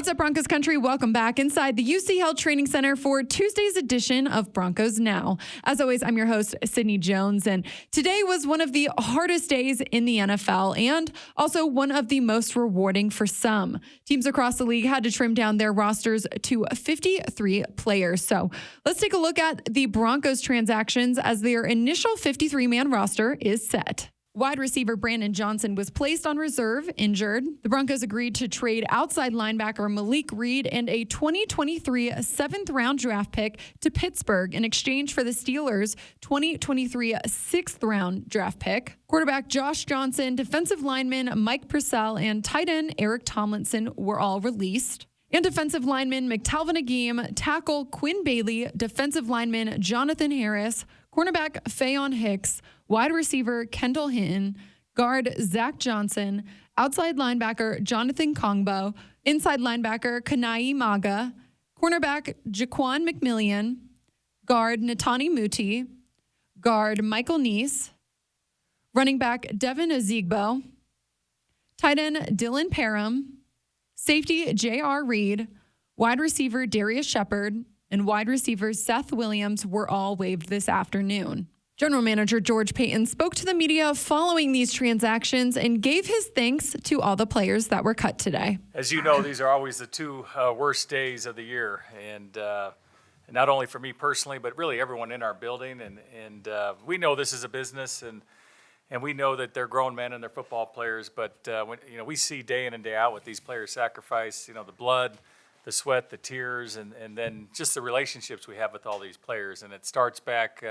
What's up, Broncos country? Welcome back inside the UC Health Training Center for Tuesday's edition of Broncos Now. As always, I'm your host, Sydney Jones, and today was one of the hardest days in the NFL and also one of the most rewarding for some. Teams across the league had to trim down their rosters to 53 players. So let's take a look at the Broncos transactions as their initial 53-man roster is set. Wide receiver Brandon Johnson was placed on reserve, injured. The Broncos agreed to trade outside linebacker Malik Reed and a 2023 seventh-round draft pick to Pittsburgh in exchange for the Steelers' 2023 sixth-round draft pick. Quarterback Josh Johnson, defensive lineman Mike Purcell, and tight end Eric Tomlinson were all released. And defensive lineman McTalvin Agim, tackle Quinn Bailey, defensive lineman Jonathan Harris, cornerback Fayon Hicks, wide receiver Kendall Hinton, guard Zach Johnson, outside linebacker Jonathan Kongbo, inside linebacker Kanai Maga, cornerback Jaquan McMillian, guard Natani Muti, guard Michael Neese, running back Devin Ozigbo, tight end Dylan Parham, safety J.R. Reed, wide receiver Darius Shepard, and wide receiver Seth Williams were all waived this afternoon. General Manager George Paton spoke to the media following these transactions and gave his thanks to all the players that were cut today. As you know, these are always the two worst days of the year, and not only for me personally, but really everyone in our building. And we know this is a business, and we know that they're grown men and they're football players. But when we see day in and day out what these players sacrifice, the blood, the sweat, the tears, and then just the relationships we have with all these players. And it starts back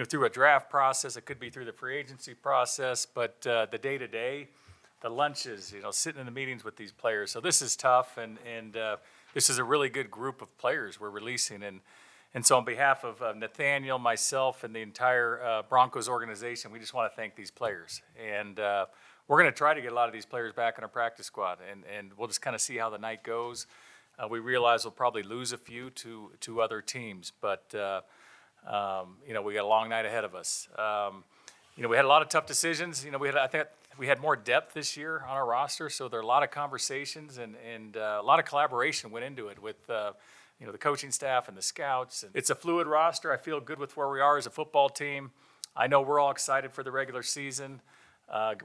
through a draft process. It could be through the free agency process, but the day-to-day, the lunches, sitting in the meetings with these players. So this is tough, and this is a really good group of players we're releasing. And so on behalf of Nathaniel, myself, and the entire Broncos organization, we just want to thank these players. And we're going to try to get a lot of these players back in our practice squad, and we'll just kind of see how the night goes. We realize we'll probably lose a few to other teams, but we got a long night ahead of us. We had a lot of tough decisions. I think we had more depth this year on our roster, so there are a lot of conversations and a lot of collaboration went into it with the coaching staff and the scouts. And it's a fluid roster. I feel good with where we are as a football team. I know we're all excited for the regular season.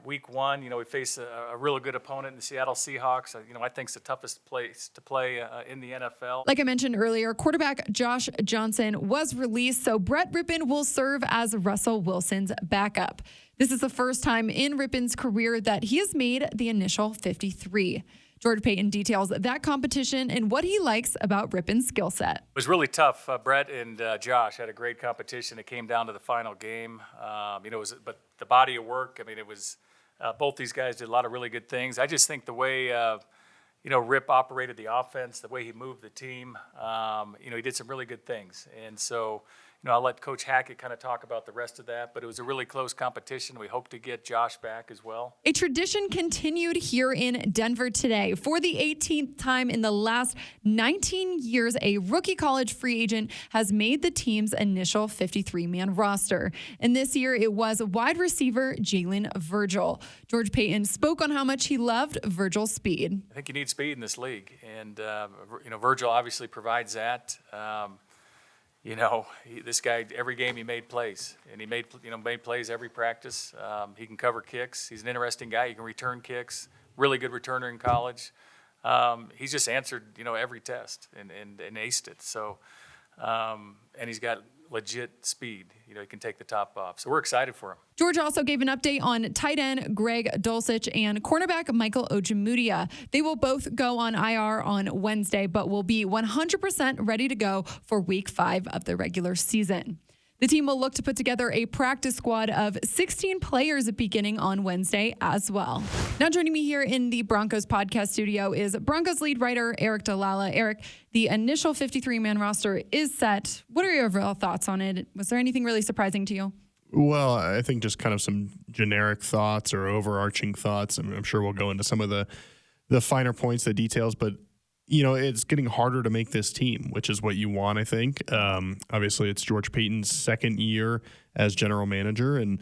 Week 1, we face a really good opponent in the Seattle Seahawks. I think it's the toughest place to play in the NFL. Like I mentioned earlier, quarterback Josh Johnson was released, so Brett Rippon will serve as Russell Wilson's backup. This is the first time in Rippon's career that he has made the initial 53. George Paton details that competition and what he likes about Rippon's skill set. It was really tough. Brett and Josh had a great competition. It came down to the final game. But the body of work, it was both these guys did a lot of really good things. I just think the way, Rip operated the offense, the way he moved the team, he did some really good things. And so, I'll let Coach Hackett kind of talk about the rest of that, but it was a really close competition. We hope to get Josh back as well. A tradition continued here in Denver today. For the 18th time in the last 19 years, a rookie college free agent has made the team's initial 53-man roster. And this year, it was wide receiver Jalen Virgil. George Paton spoke on how much he loved Virgil's speed. I think you need speed in this league, and Virgil obviously provides that. This guy, every game he made plays, and he made plays every practice. He can cover kicks. He's an interesting guy. He can return kicks. Really good returner in college. He's just answered, every test and aced it. So, and he's got legit speed. He can take the top off. So we're excited for him. George also gave an update on tight end Greg Dulcich and cornerback Michael Ojemudia. They will both go on IR on Wednesday, but will be 100% ready to go for Week 5 of the regular season. The team will look to put together a practice squad of 16 players beginning on Wednesday as well. Now joining me here in the Broncos podcast studio is Broncos lead writer Eric Dalala. Eric, the initial 53-man roster is set. What are your overall thoughts on it? Was there anything really surprising to you? Well, I think just kind of some generic thoughts or overarching thoughts. I'm sure we'll go into some of the finer points, the details, but it's getting harder to make this team, which is what you want, I think. Obviously, it's George Paton's second year as general manager, and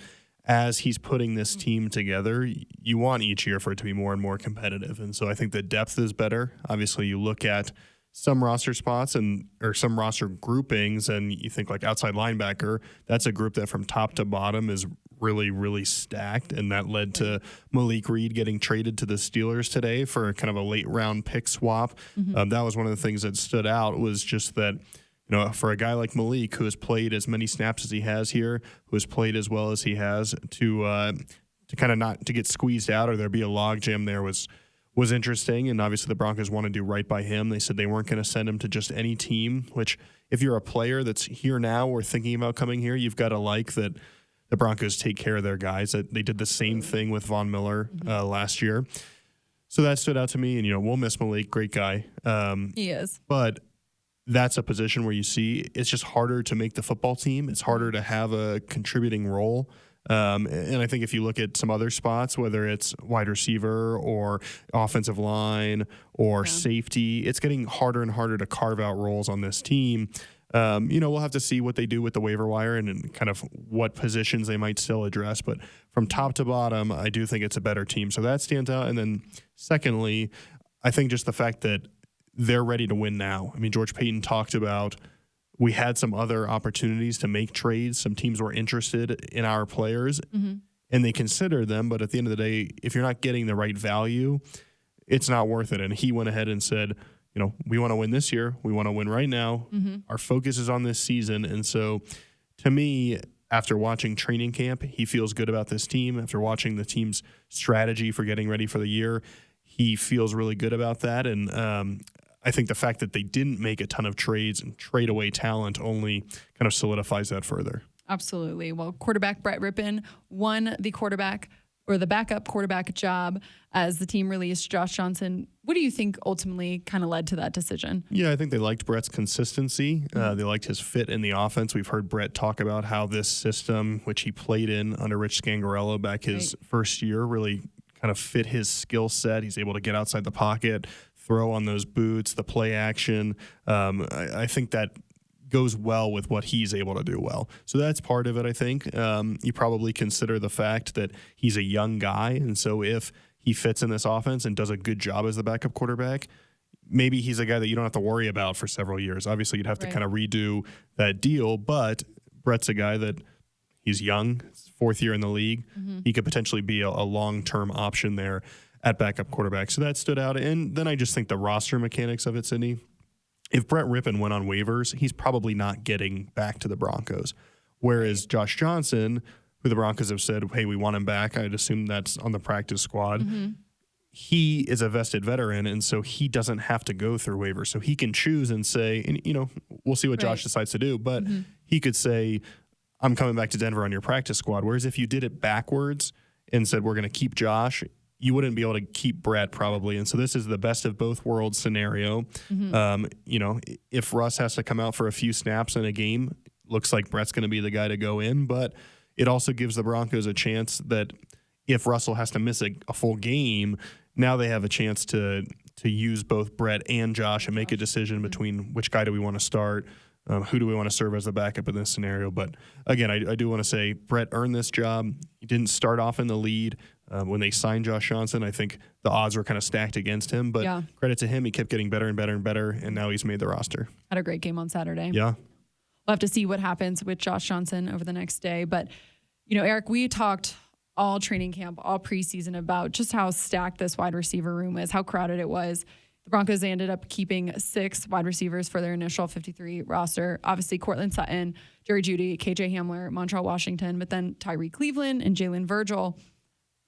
as he's putting this team together, you want each year for it to be more and more competitive. And so I think the depth is better. Obviously, you look at some roster spots or some roster groupings, and you think like outside linebacker, that's a group that from top to bottom is really, really stacked. And that led to Malik Reed getting traded to the Steelers today for kind of a late round pick swap. That was one of the things that stood out, was just that, for a guy like Malik, who has played as many snaps as he has here, who has played as well as he has, to kind of not to get squeezed out or there be a logjam there was interesting. And obviously the Broncos want to do right by him. They said they weren't going to send him to just any team, which if you're a player that's here now or thinking about coming here, you've got to like that the Broncos take care of their guys. That they did the same thing with Von Miller last year. So that stood out to me. And, we'll miss Malik, great guy. He is. But that's a position where you see it's just harder to make the football team. It's harder to have a contributing role. And I think if you look at some other spots, whether it's wide receiver or offensive line or safety, it's getting harder and harder to carve out roles on this team. We'll have to see what they do with the waiver wire and kind of what positions they might still address. But from top to bottom, I do think it's a better team. So that stands out. And then secondly, I think just the fact that they're ready to win now. I mean, George Payton talked about we had some other opportunities to make trades. Some teams were interested in our players, and they considered them. But at the end of the day, if you're not getting the right value, it's not worth it. And he went ahead and said, we want to win this year. We want to win right now. Our focus is on this season. And so to me, after watching training camp, he feels good about this team. After watching the team's strategy for getting ready for the year, he feels really good about that. And I think the fact that they didn't make a ton of trades and trade away talent only kind of solidifies that further. Absolutely. Well, quarterback Brett Rippon won the backup quarterback job as the team released Josh Johnson. What do you think ultimately kind of led to that decision? Yeah, I think they liked Brett's consistency. They liked his fit in the offense. We've heard Brett talk about how this system, which he played in under Rich Scangarello back his first year, really kind of fit his skill set. He's able to get outside the pocket, throw on those boots, the play action. I think that goes well with what he's able to do well. So that's part of it, I think. You probably consider the fact that he's a young guy, and so if he fits in this offense and does a good job as the backup quarterback, maybe he's a guy that you don't have to worry about for several years. Obviously, you'd have to kind of redo that deal, but Brett's a guy that he's young, fourth year in the league. He could potentially be a long-term option there at backup quarterback. So that stood out. And then I just think the roster mechanics of it, Sydney, if Brett Rippon went on waivers, he's probably not getting back to the Broncos. Whereas Josh Johnson, who the Broncos have said, hey, we want him back, I'd assume that's on the practice squad. He is a vested veteran, and so he doesn't have to go through waivers. So he can choose and say, and, we'll see what Josh decides to do, but he could say, I'm coming back to Denver on your practice squad. Whereas if you did it backwards and said, we're going to keep Josh, you wouldn't be able to keep Brett probably. And so this is the best of both worlds scenario. If Russ has to come out for a few snaps in a game, looks like Brett's going to be the guy to go in. But it also gives the Broncos a chance that if Russell has to miss a full game, now they have a chance to use both Brett and Josh and make a decision between which guy do we want to start, who do we want to serve as the backup in this scenario. But again, I do want to say Brett earned this job. He didn't start off in the lead. When they signed Josh Johnson, I think the odds were kind of stacked against him. But credit to him, he kept getting better and better and better, and now he's made the roster. Had a great game on Saturday. Yeah. We'll have to see what happens with Josh Johnson over the next day. But, Eric, we talked all training camp, all preseason about just how stacked this wide receiver room is, how crowded it was. The Broncos ended up keeping 6 wide receivers for their initial 53 roster. Obviously, Cortland Sutton, Jerry Jeudy, KJ Hamler, Montreal Washington, but then Tyree Cleveland and Jalen Virgil.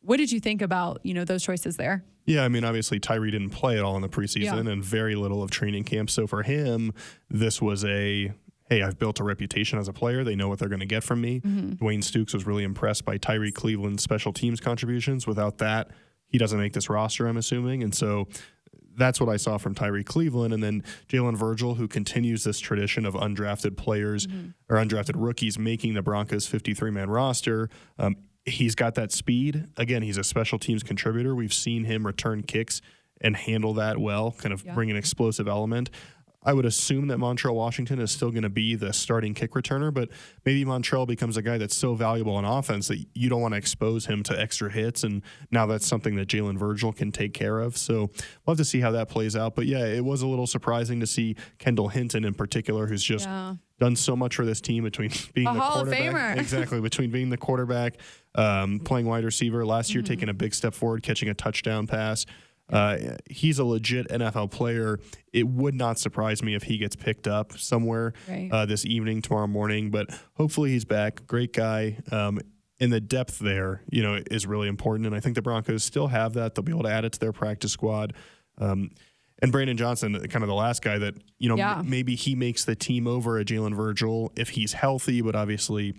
What did you think about, those choices there? Yeah, I mean, obviously Tyree didn't play at all in the preseason and very little of training camp. So for him, this was hey, I've built a reputation as a player. They know what they're going to get from me. Dwayne Stukes was really impressed by Tyree Cleveland's special teams contributions. Without that, he doesn't make this roster, I'm assuming. And so that's what I saw from Tyree Cleveland. And then Jalen Virgil, who continues this tradition of undrafted players or undrafted rookies making the Broncos 53-man roster. He's got that speed. Again, he's a special teams contributor. We've seen him return kicks and handle that well, kind of bring an explosive element. I would assume that Montrell Washington is still going to be the starting kick returner, but maybe Montrell becomes a guy that's so valuable on offense that you don't want to expose him to extra hits, and now that's something that Jalen Virgil can take care of. So we'll have to see how that plays out. But yeah, it was a little surprising to see Kendall Hinton in particular, who's just done so much for this team between being the Hall of quarterback. Famer. Exactly, between being the quarterback, playing wide receiver, last year taking a big step forward, catching a touchdown pass. He's a legit NFL player. It would not surprise me if he gets picked up somewhere this evening, tomorrow morning, but hopefully he's back. Great guy. And the depth there, is really important. And I think the Broncos still have that. They'll be able to add it to their practice squad. And Brandon Johnson, kind of the last guy that, maybe he makes the team over a Jalen Virgil if he's healthy, but obviously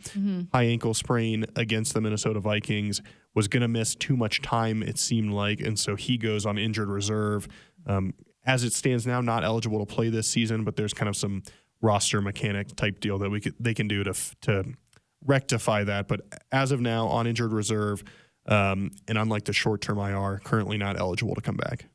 high ankle sprain against the Minnesota Vikings, was going to miss too much time, it seemed like, and so he goes on injured reserve. As it stands now, not eligible to play this season, but there's kind of some roster mechanic type deal that they can do to rectify that. But as of now, on injured reserve, and unlike the short-term IR, currently not eligible to come back.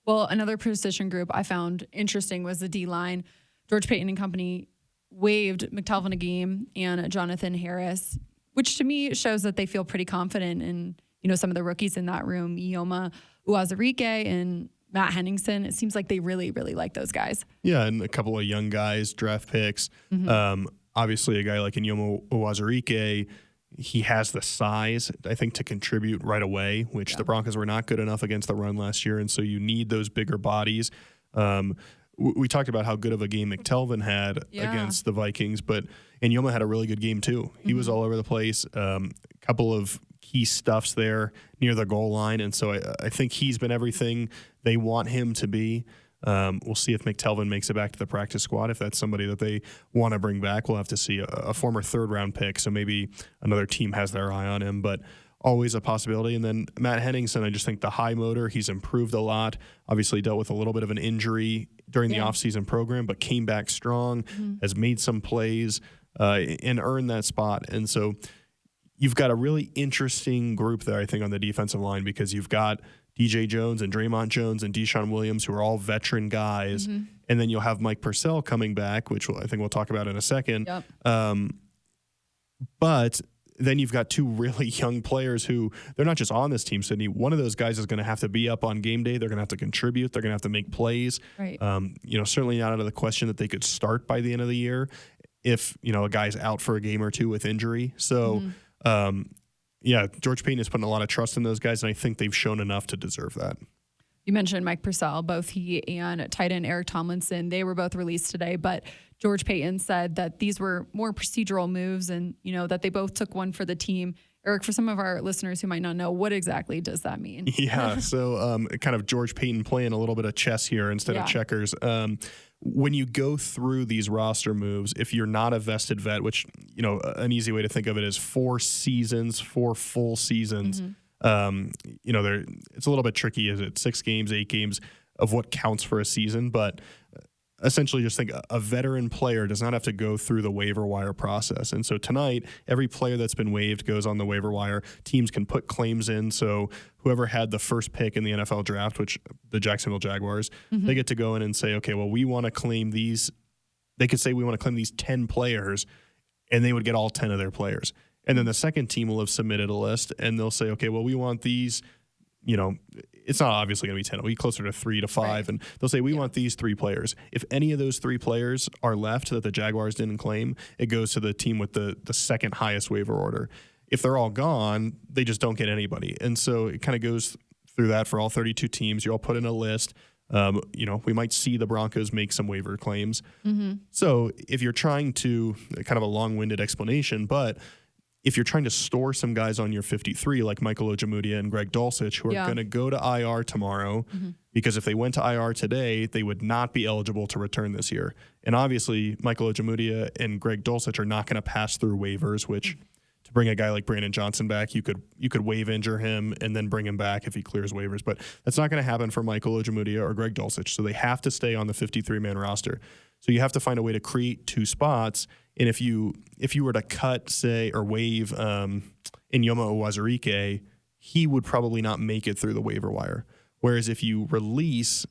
Well, another position group I found interesting was the D-line. George Payton and company waived McTelvin Agim and Jonathan Harris, which to me shows that they feel pretty confident in, some of the rookies in that room, Ioma Uwazurike and Matt Henningsen. It seems like they really, really like those guys. Yeah, and a couple of young guys, draft picks. Obviously, a guy like Ioma Uwazurike, he has the size, I think, to contribute right away, which the Broncos were not good enough against the run last year, and so you need those bigger bodies. We talked about how good of a game McTelvin had against the Vikings, but Ioma had a really good game too. He was all over the place. A couple of key stuffs there near the goal line, and so I think he's been everything they want him to be. We'll see if McTelvin makes it back to the practice squad. If that's somebody that they want to bring back, we'll have to see. A former third-round pick, so maybe another team has their eye on him, but always a possibility. And then Matt Henningsen, I just think the high motor, he's improved a lot. Obviously dealt with a little bit of an injury during the offseason program, but came back strong, has made some plays, and earned that spot. And so you've got a really interesting group there, I think, on the defensive line, because you've got DJ Jones and Draymond Jones and Deshaun Williams, who are all veteran guys. And then you'll have Mike Purcell coming back, which I think we'll talk about in a second. But then you've got two really young players who, they're not just on this team, Sydney. One of those guys is going to have to be up on game day. They're going to have to contribute. They're going to have to make plays. Certainly not out of the question that they could start by the end of the year if, a guy's out for a game or two with injury. So, George Payton is putting a lot of trust in those guys, and I think they've shown enough to deserve that. You mentioned Mike Purcell. Both he and tight end Eric Tomlinson, they were both released today, but George Payton said that these were more procedural moves and, that they both took one for the team. Eric, for some of our listeners who might not know, what exactly does that mean? Yeah, so kind of George Payton playing a little bit of chess here instead of checkers. When you go through these roster moves, if you're not a vested vet, which, an easy way to think of it is 4 full seasons, it's a little bit tricky. Is it 6 games, 8 games of what counts for a season? But essentially just think a veteran player does not have to go through the waiver wire process. And so tonight, every player that's been waived goes on the waiver wire. Teams can put claims in. So whoever had the first pick in the NFL draft, which the Jacksonville Jaguars, they get to go in and say, okay, well, we want to claim these. They could say we want to claim these 10 players, and they would get all 10 of their players. And then the second team will have submitted a list, and they'll say, okay, well, we want these, it's not obviously going to be 10. It'll be closer to 3 to 5. And they'll say, we want these 3 players. If any of those 3 players are left that the Jaguars didn't claim, it goes to the team with the second highest waiver order. If they're all gone, they just don't get anybody. And so it kind of goes through that for all 32 teams. You all put in a list. We might see the Broncos make some waiver claims. So if you're trying to, kind of a long-winded explanation, but if you're trying to store some guys on your 53, like Michael Ojemudia and Greg Dulcich, who are going to go to IR tomorrow, because if they went to IR today, they would not be eligible to return this year. And obviously, Michael Ojemudia and Greg Dulcich are not going to pass through waivers, which to bring a guy like Brandon Johnson back, you could waive injure him and then bring him back if he clears waivers. But that's not going to happen for Michael Ojemudia or Greg Dulcich. So they have to stay on the 53-man roster. So you have to find a way to create 2 spots. And if you were to cut, say, or waive Ioma Uwazurike, he would probably not make it through the waiver wire. Whereas if you release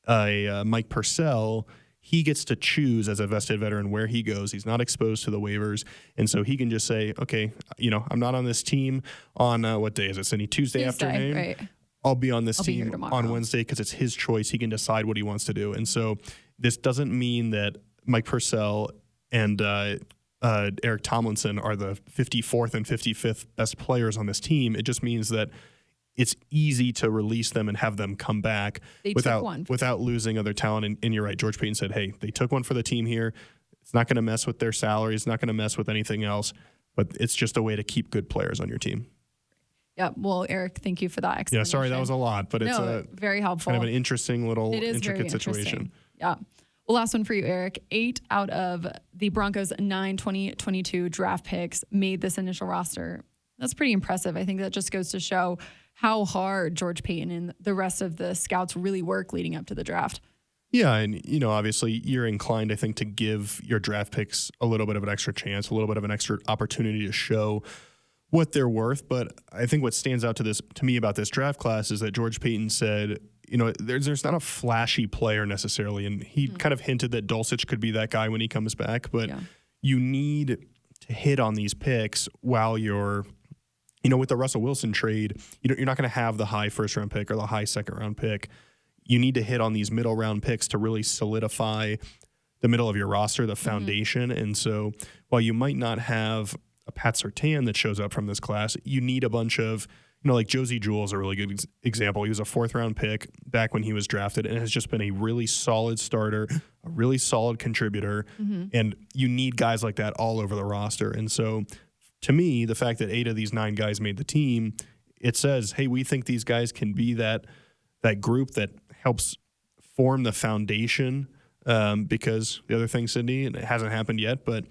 Mike Purcell, he gets to choose as a vested veteran where he goes. He's not exposed to the waivers. And so he can just say, okay, I'm not on this team on what day is it, Cindy? Tuesday afternoon. Right. I'll be on this I'll be here team tomorrow. on Wednesday because it's his choice. He can decide what he wants to do. And so this doesn't mean that Mike Purcell and Eric Tomlinson are the 54th and 55th best players on this team. It just means that it's easy to release them and have them come back without losing other talent. And you're right, George Payton said, hey, they took one for the team here. It's not going to mess with their salary. It's not going to mess with anything else, but it's just a way to keep good players on your team. Yeah. Well, Eric, thank you for that explanation. Yeah, sorry, that was a lot, but it's very helpful. Kind of an interesting little intricate very situation. Yeah. Well, last one for you, Eric. 8 out of the Broncos' 9 2022 draft picks made this initial roster. That's pretty impressive. I think that just goes to show how hard George Payton and the rest of the scouts really work leading up to the draft. Yeah, and obviously you're inclined, I think, to give your draft picks a little bit of an extra chance, a little bit of an extra opportunity to show what they're worth. But I think what stands out to me about this draft class is that George Payton said, there's not a flashy player necessarily, and he kind of hinted that Dulcich could be that guy when he comes back. But you need to hit on these picks while you're with the Russell Wilson trade, you're not going to have the high first-round pick or the high second-round pick. You need to hit on these middle-round picks to really solidify the middle of your roster, the foundation. And so while you might not have a Pat Surtain that shows up from this class, you need a bunch of, like Josie Jewell is a really good example. He was a fourth-round pick back when he was drafted and has just been a really solid starter, a really solid contributor. And you need guys like that all over the roster. And so to me, the fact that 8 of these 9 guys made the team, it says, hey, we think these guys can be that group that helps form the foundation. Because the other thing, Sydney, and it hasn't happened yet, but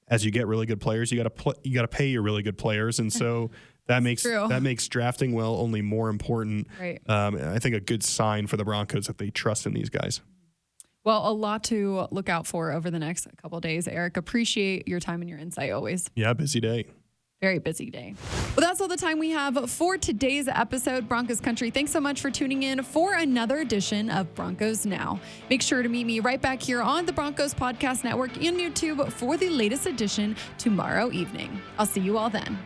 as you get really good players, you got to pay your really good players, and so that makes drafting well only more important. Right. I think a good sign for the Broncos that they trust in these guys. Well, a lot to look out for over the next couple of days. Eric, appreciate your time and your insight always. Yeah, busy day. Very busy day. Well, that's all the time we have for today's episode, Broncos Country. Thanks so much for tuning in for another edition of Broncos Now. Make sure to meet me right back here on the Broncos Podcast Network and YouTube for the latest edition tomorrow evening. I'll see you all then.